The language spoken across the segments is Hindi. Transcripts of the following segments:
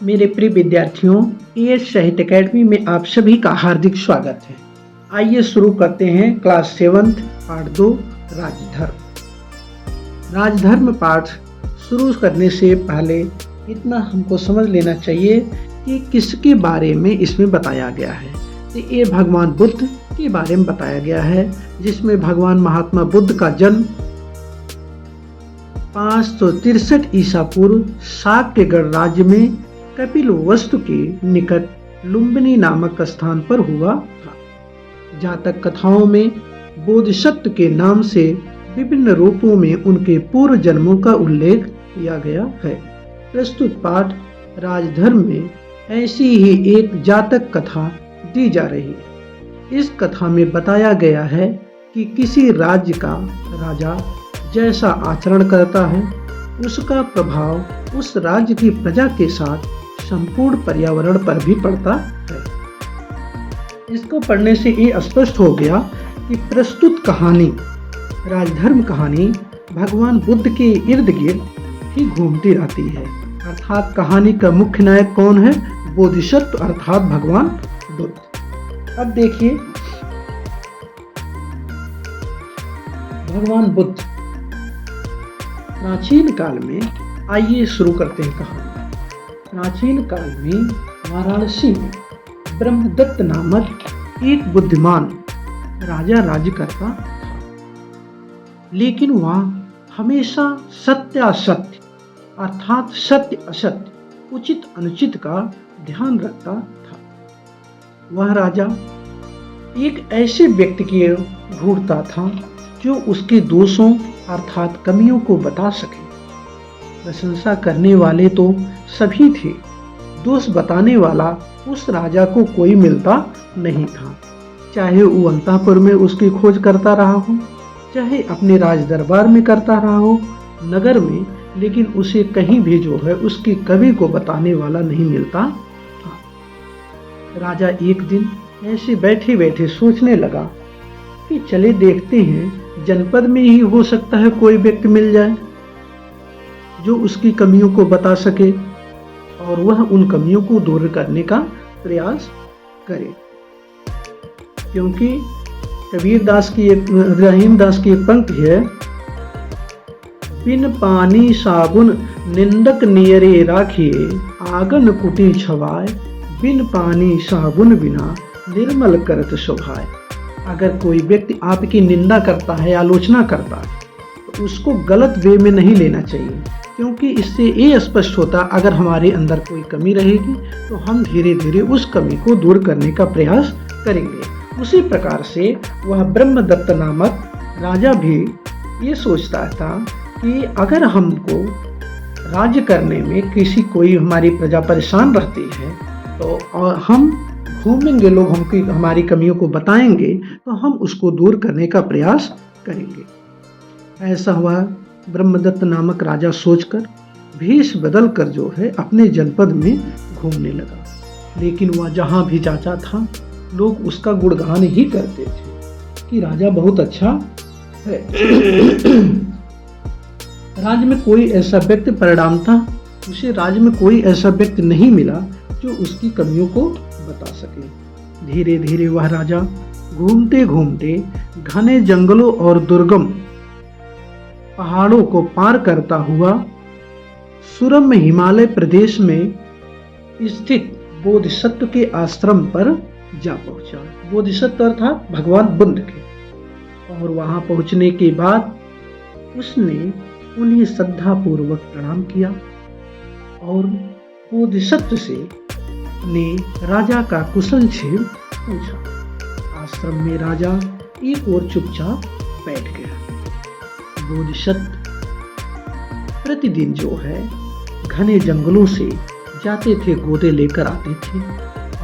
मेरे प्रिय विद्यार्थियों, एएस साहित्य अकेडमी में आप सभी का हार्दिक स्वागत है। आइए शुरू करते हैं क्लास 7 पार्ट 2 राजधर्म। राजधर्म पाठ शुरू करने से पहले इतना हमको समझ लेना चाहिए कि किसके बारे में इसमें बताया गया है। तो ये भगवान बुद्ध के बारे में बताया गया है, जिसमें भगवान महात्मा बुद्ध का जन्म 563 ईसा पूर्व शाक्य गणराज्य में कपिलवस्तु के निकट लुम्बिनी नामक स्थान पर हुआ था। जातक कथाओं में बोधिसत्व के नाम से विभिन्न रूपों में उनके पूर्व जन्मों का उल्लेख किया गया है। प्रस्तुत पाठ राजधर्म में ऐसी ही एक जातक कथा दी जा रही है। इस कथा में बताया गया है कि किसी राज्य का राजा जैसा आचरण करता है, उसका प्रभाव उस राज्य की प्रजा के साथ संपूर्ण पर्यावरण पर भी पड़ता है। इसको पढ़ने से ये स्पष्ट हो गया कि प्रस्तुत कहानी, राजधर्म कहानी, भगवान बुद्ध के इर्द गिर्द ही घूमती रहती है। अर्थात कहानी का मुख्य नायक कौन है? बोधिसत्व अर्थात भगवान बुद्ध। अब देखिए, भगवान बुद्ध प्राचीन काल में, आइए शुरू करते हैं कहानी। प्राचीन काल में वाराणसी में ब्रह्मदत्त नामक एक बुद्धिमान राजा राज्य करता था, लेकिन वह हमेशा सत्यासत्य अर्थात सत्य असत्य, उचित अनुचित का ध्यान रखता था। वह राजा एक ऐसे व्यक्ति की ढूंढता था जो उसके दोषों अर्थात कमियों को बता सके। प्रशंसा करने वाले तो सभी थे, दोष बताने वाला उस राजा को कोई मिलता नहीं था। चाहे वो अंतःपुर में उसकी खोज करता रहा हो, चाहे अपने राज दरबार में करता रहा हो, नगर में, लेकिन उसे कहीं भी जो है उसकी कमी को बताने वाला नहीं मिलता था। राजा एक दिन ऐसे बैठे बैठे सोचने लगा कि चले देखते हैं, जनपद में ही हो सकता है कोई व्यक्ति मिल जाए जो उसकी कमियों को बता सके और वह उन कमियों को दूर करने का प्रयास करे। क्योंकि कबीरदास की रहीमदास की एक पंक्ति है, बिन पानी साबुन निंदक नियरे राखिए, आंगन कुटी छवाए, बिन पानी साबुन बिना निर्मल करत शोभाए। अगर कोई व्यक्ति आपकी निंदा करता है, आलोचना करता है, तो उसको गलत वे में नहीं लेना चाहिए, क्योंकि इससे ये स्पष्ट होता अगर हमारे अंदर कोई कमी रहेगी तो हम धीरे धीरे उस कमी को दूर करने का प्रयास करेंगे। उसी प्रकार से वह ब्रह्मदत्त नामक राजा भी ये सोचता था कि अगर हमको राज्य करने में किसी कोई हमारी प्रजा परेशान रहती है तो हम घूमेंगे, लोग हमकी हमारी कमियों को बताएंगे तो हम उसको दूर करने का प्रयास करेंगे। ऐसा हुआ, ब्रह्मदत्त नामक राजा सोचकर भेष बदल कर जो है अपने जनपद में घूमने लगा। लेकिन वह जहाँ भी जाता था लोग उसका गुणगान ही करते थे कि राजा बहुत अच्छा है। राज्य में कोई ऐसा व्यक्ति, परिणामतः उसे राज्य में कोई ऐसा व्यक्ति नहीं मिला जो उसकी कमियों को बता सके। धीरे धीरे वह राजा घूमते घूमते घने जंगलों और दुर्गम पहाड़ों को पार करता हुआ सुरम्य हिमालय प्रदेश में स्थित बोधिसत्व के आश्रम पर जा पहुंचा। बोधिसत्व अर्थात भगवान बुद्ध के। और वहां पहुंचने के बाद उसने उन्हें श्रद्धापूर्वक प्रणाम किया और बोधिसत्व से ने राजा का कुशल क्षेम पूछा। आश्रम में राजा एक ओर चुपचाप बैठ गया। बोधिसत्व प्रतिदिन जो है घने जंगलों से जाते थे, गोदे लेकर आते थे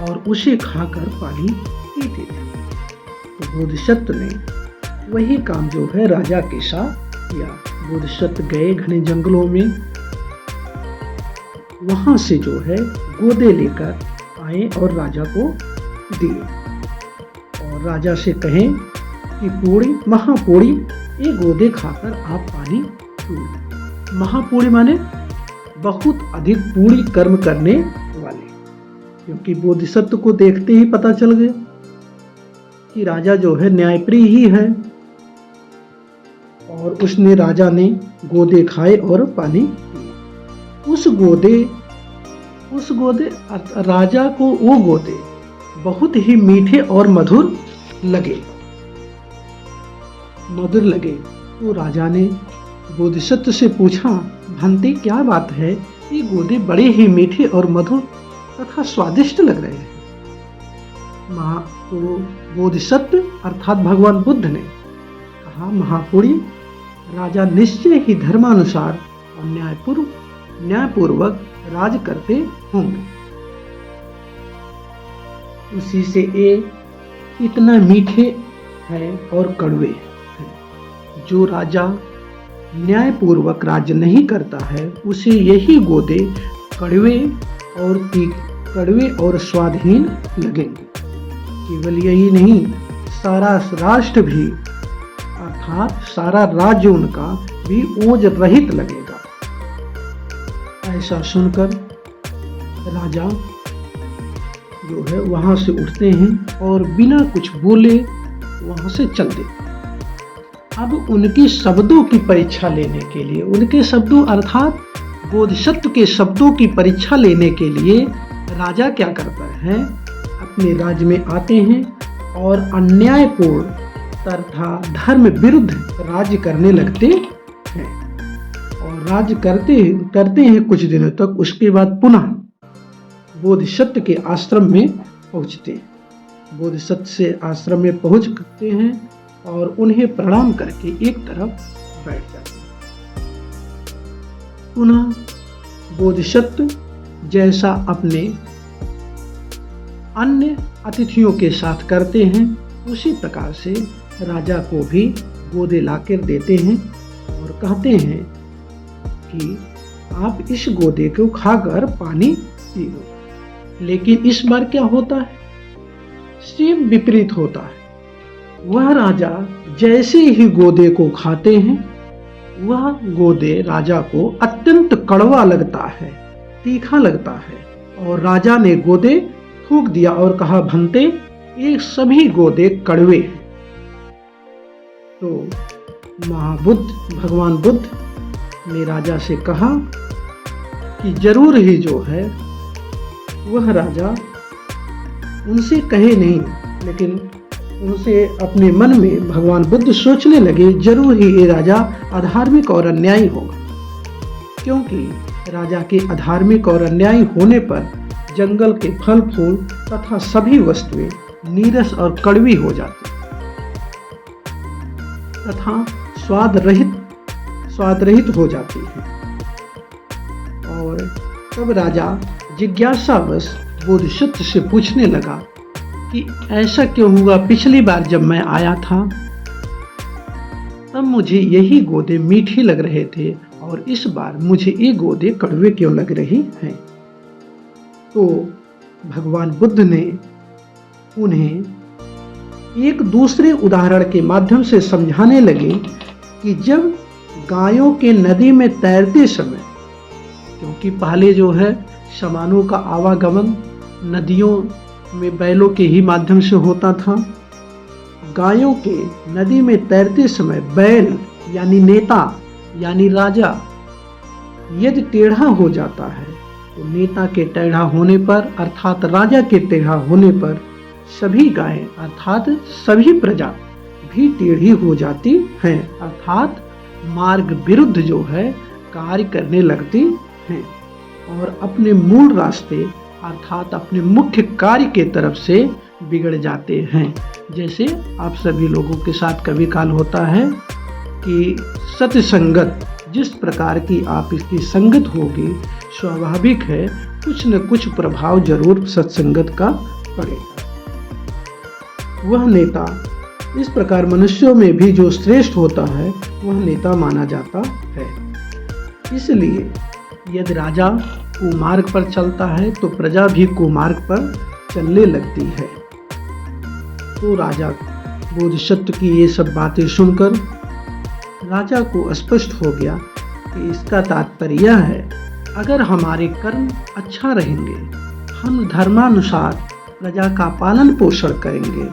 और उसे खाकर पानी पीते थे। तो बोधिसत्व ने वही काम जो है राजा के साथ किया। बोधिसत्व गए घने जंगलों में, वहां से जो है गोदे लेकर आए और राजा को दिए और राजा से कहें कि पूरी महापूरी ये गोदे खाकर आप पानी पिए। महापूरी माने बहुत अधिक पूरी कर्म करने क्योंकि बोधिसत्व को देखते ही पता चल गया कि राजा जो है न्यायप्रिय ही है। और राजा ने गोदे खाए और पानी पिए। उस गोदे राजा को वो गोदे बहुत ही मीठे और मधुर लगे। तो राजा ने बोधिसत्व से पूछा, भंते क्या बात है, ये गोदे बड़े ही मीठे और मधुर तथा स्वादिष्ट लग रहे हैं। तो बोधिसत्व अर्थात भगवान बुद्ध ने कहा, महापुरी, राजा निश्चय ही धर्मानुसार और न्यायपूर्वक राज करते होंगे। उसी से ये इतना मीठे है और कड़वे हैं। जो राजा न्यायपूर्वक राज्य नहीं करता है उसे यही गोदे कड़वे और स्वादहीन लगेंगे। केवल यही नहीं, सारा राष्ट्र भी अर्थात सारा राज्य उनका भी ओज रहित लगेगा। ऐसा सुनकर राजा जो है वहां से उठते हैं और बिना कुछ बोले वहां से चल देते। अब उनके शब्दों की परीक्षा लेने के लिए, उनके शब्दों अर्थात बोधिसत्व के शब्दों की परीक्षा लेने के लिए राजा क्या करता है, अपने राज्य में आते हैं और अन्यायपूर्ण तथा धर्म विरुद्ध राज्य करने लगते हैं। और राज्य करते हैं कुछ दिनों तक। उसके बाद पुनः बोधिसत्व के आश्रम में पहुंचते हैं। बोधिसत्व से आश्रम में पहुंचते हैं और उन्हें प्रणाम करके एक तरफ बैठ जाते हैं। पुनः बोधिसत्व जैसा अपने अन्य अतिथियों के साथ करते हैं उसी प्रकार से राजा को भी गोदे लाकर देते हैं और कहते हैं कि आप इस गोदे को खाकर पानी पी लो। लेकिन इस बार क्या होता है, सेम विपरीत होता है। वह राजा जैसे ही गोदे को खाते हैं वह गोदे राजा को अत्यंत कड़वा लगता है, तीखा लगता है। और राजा ने गोदे थूक दिया और कहा, भंते, ये सभी गोदे कड़वे हैं। तो भगवान बुद्ध ने राजा से कहा कि जरूर ही जो है वह राजा उनसे कहे नहीं, लेकिन उनसे अपने मन में भगवान बुद्ध सोचने लगे, जरूर ही ये राजा अधार्मिक और अन्यायी होगा। क्योंकि राजा के अधार्मिक और अन्यायी होने पर जंगल के फल फूल तथा सभी वस्तुएं नीरस और कड़वी हो जाती तथा स्वाद रहित हो जाती है। और तब राजा जिज्ञासावश बोधिसत्व से पूछने लगा कि ऐसा क्यों हुआ, पिछली बार जब मैं आया था तब मुझे यही गोदे मीठे लग रहे थे और इस बार मुझे ये गोदे कड़वे क्यों लग रही हैं। तो भगवान बुद्ध ने उन्हें एक दूसरे उदाहरण के माध्यम से समझाने लगे कि जब गायों के नदी में तैरते समय, क्योंकि पहले जो है सामानों का आवागमन नदियों में बैलों के ही माध्यम से होता था, गायों के नदी में तैरते समय बैल यानी नेता यानी राजा यदि टेढ़ा हो जाता है तो नेता के टेढ़ा होने पर अर्थात राजा के टेढ़ा होने पर सभी गायें अर्थात सभी प्रजा भी टेढ़ी हो जाती हैं, अर्थात मार्ग विरुद्ध जो है कार्य करने लगती हैं और अपने मूल रास्ते अर्थात अपने मुख्य कार्य के तरफ से बिगड़ जाते हैं। जैसे आप सभी लोगों के साथ कभी काल होता है कि सत्संगत जिस प्रकार की आप इसकी संगत होगी, स्वाभाविक है कुछ न कुछ प्रभाव जरूर सत्संगत का पड़ेगा। वह नेता इस प्रकार मनुष्यों में भी जो श्रेष्ठ होता है वह नेता माना जाता है। इसलिए यदि राजा कुमार्ग पर चलता है तो प्रजा भी कुमार्ग पर चलने लगती है। तो राजा बोधिसत्व की ये सब बातें सुनकर राजा को स्पष्ट हो गया कि इसका तात्पर्य यह है, अगर हमारे कर्म अच्छा रहेंगे, हम धर्मानुसार प्रजा का पालन पोषण करेंगे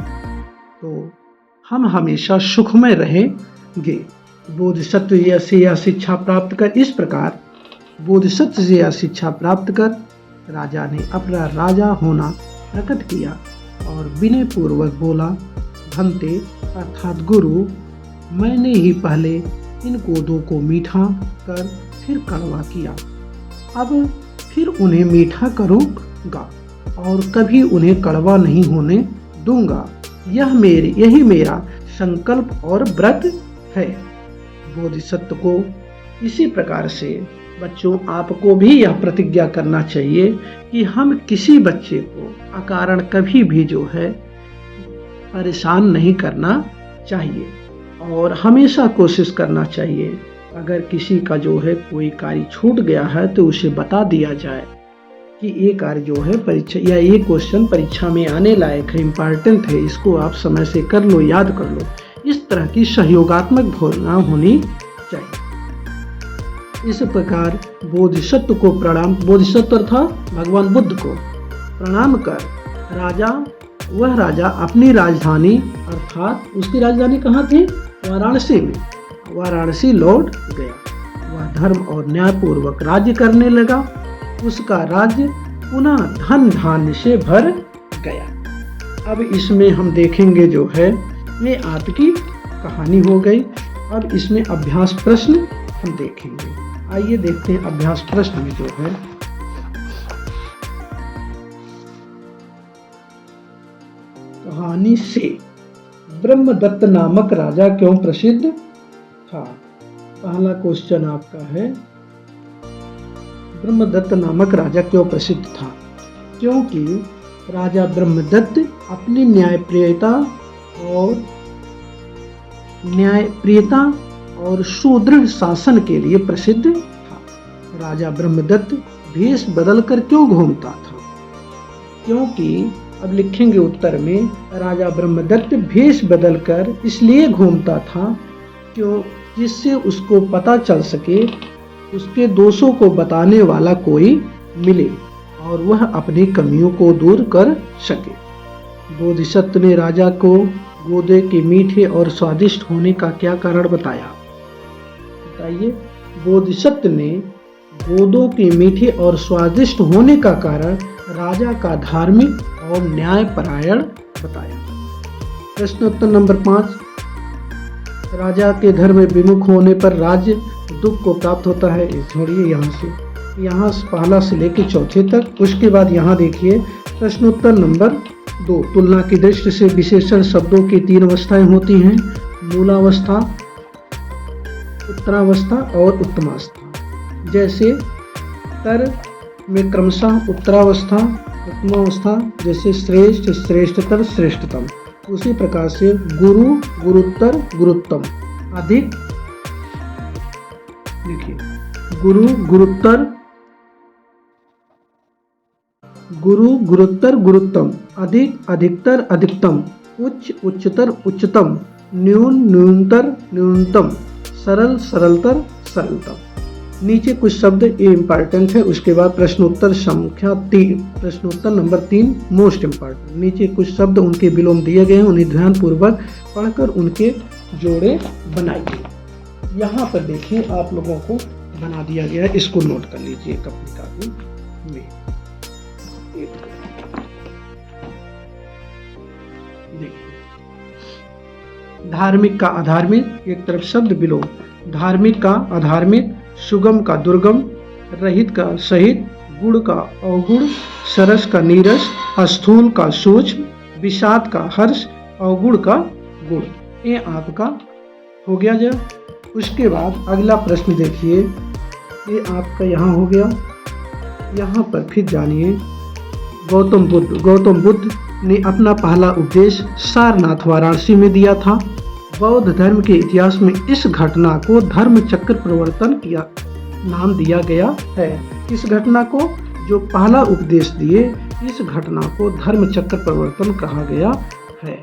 तो हम हमेशा सुखमय रहेंगे। बोधिसत्व से यह शिक्षा प्राप्त कर इस प्रकार बोधिसत्व से यह शिक्षा प्राप्त कर राजा ने अपना राजा होना प्रकट किया और विनय पूर्वक बोला, भंते अर्थात गुरु, मैंने ही पहले इन गोदों को मीठा कर फिर कड़वा किया, अब फिर उन्हें मीठा करूँगा और कभी उन्हें कड़वा नहीं होने दूंगा। यही मेरा संकल्प और व्रत है। बोधिसत्व को इसी प्रकार से बच्चों आपको भी यह प्रतिज्ञा करना चाहिए कि हम किसी बच्चे को अकारण कभी भी जो है परेशान नहीं करना चाहिए और हमेशा कोशिश करना चाहिए अगर किसी का जो है कोई कार्य छूट गया है तो उसे बता दिया जाए कि ये कार्य जो है परीक्षा या ये क्वेश्चन परीक्षा में आने लायक है, इम्पॉर्टेंट है, इसको आप समय से कर लो, याद कर लो। इस तरह की सहयोगात्मक भावना होनी चाहिए। इस प्रकार बोधिसत्व को प्रणाम, बोधिसत्व अर्थात भगवान बुद्ध को प्रणाम कर वह राजा अपनी राजधानी अर्थात उसकी राजधानी कहाँ थी? वाराणसी में। वाराणसी लौट गया। वह धर्म और न्यायपूर्वक राज्य करने लगा। उसका राज्य पुनः धन धान्य से भर गया। अब इसमें हम देखेंगे जो है ये आपकी कहानी हो गई। अब इसमें अभ्यास प्रश्न हम देखेंगे। आइए देखते हैं अभ्यास प्रश्न में जो है कहानी से ब्रह्मदत्त नामक राजा क्यों प्रसिद्ध था। पहला क्वेश्चन आपका है ब्रह्मदत्त नामक राजा क्यों प्रसिद्ध था। क्योंकि राजा ब्रह्मदत्त अपनी न्यायप्रियता और सुदृढ़ शासन के लिए प्रसिद्ध था। राजा ब्रह्मदत्त भेष बदलकर क्यों घूमता था। क्योंकि अब लिखेंगे उत्तर में, राजा ब्रह्मदत्त भेष बदलकर इसलिए घूमता था क्यों जिससे उसको पता चल सके, उसके दोषों को बताने वाला कोई मिले और वह अपनी कमियों को दूर कर सके। बोधिसत्व ने राजा को गोदे के मीठे और स्वादिष्ट होने का क्या कारण बताया। बताइए। बोधिसत्व ने गोदों के मीठे और स्वादिष्ट होने का कारण राजा का धार्मिक और न्यायपरायण बताया। प्रश्नोत्तर नंबर 5, राजा के धर्म विमुख होने पर राज्य दुख को प्राप्त होता है। छोड़िए यहाँ से पहला से लेकर चौथे तक। उसके बाद यहाँ देखिए प्रश्नोत्तर नंबर 2, तुलना की दृष्टि से विशेषण शब्दों की 3 अवस्थाएं होती हैं, मूलावस्था, उत्तरावस्था और उत्तमावस्था। जैसे तर में क्रमशः उत्तरावस्था, उत्तमावस्था, जैसे श्रेष्ठ, श्रेष्ठतर, श्रेष्ठतम। उसी प्रकार से गुरु, गुरुत्तर, गुरुत्तम, अधिक। देखिए गुरु, गुरुत्तर, गुरुत्तम, अधिक, अधिकतर, अधिकतम, उच्च, उच्चतर, उच्चतम, न्यून, न्यूनतर, न्यूनतम, सरल, सरलतर, सरलतम। नीचे कुछ शब्द ये इम्पॉर्टेंट है। उसके बाद प्रश्नोत्तर संख्या 3, प्रश्नोत्तर नंबर 3 मोस्ट इम्पॉर्टेंट। नीचे कुछ शब्द उनके विलोम दिए गए हैं, उन्हें ध्यानपूर्वक पढ़कर उनके जोड़े बनाइए। यहाँ पर देखिए आप लोगों को बना दिया गया है, इसको नोट कर लीजिए अपनी कापी में। देखिए धार्मिक का अधार्मिक, एक तरफ शब्द विलोम, धार्मिक का अधार्मिक, सुगम का दुर्गम, रहित का सहित, गुण का अवगुण, सरस का नीरस, स्थूल का सूक्ष्म, विषाद का हर्ष, अवगुण का गुण। ये आपका हो गया। जब उसके बाद अगला प्रश्न देखिए, ये आपका यहाँ हो गया। यहाँ पर फिर जानिए गौतम बुद्ध ने अपना पहला उपदेश सारनाथ वाराणसी में दिया था। बौद्ध धर्म के इतिहास में इस घटना को धर्म चक्र प्रवर्तन किया नाम दिया गया है। इस घटना को जो पहला उपदेश दिए, इस घटना को धर्म चक्र प्रवर्तन कहा गया है।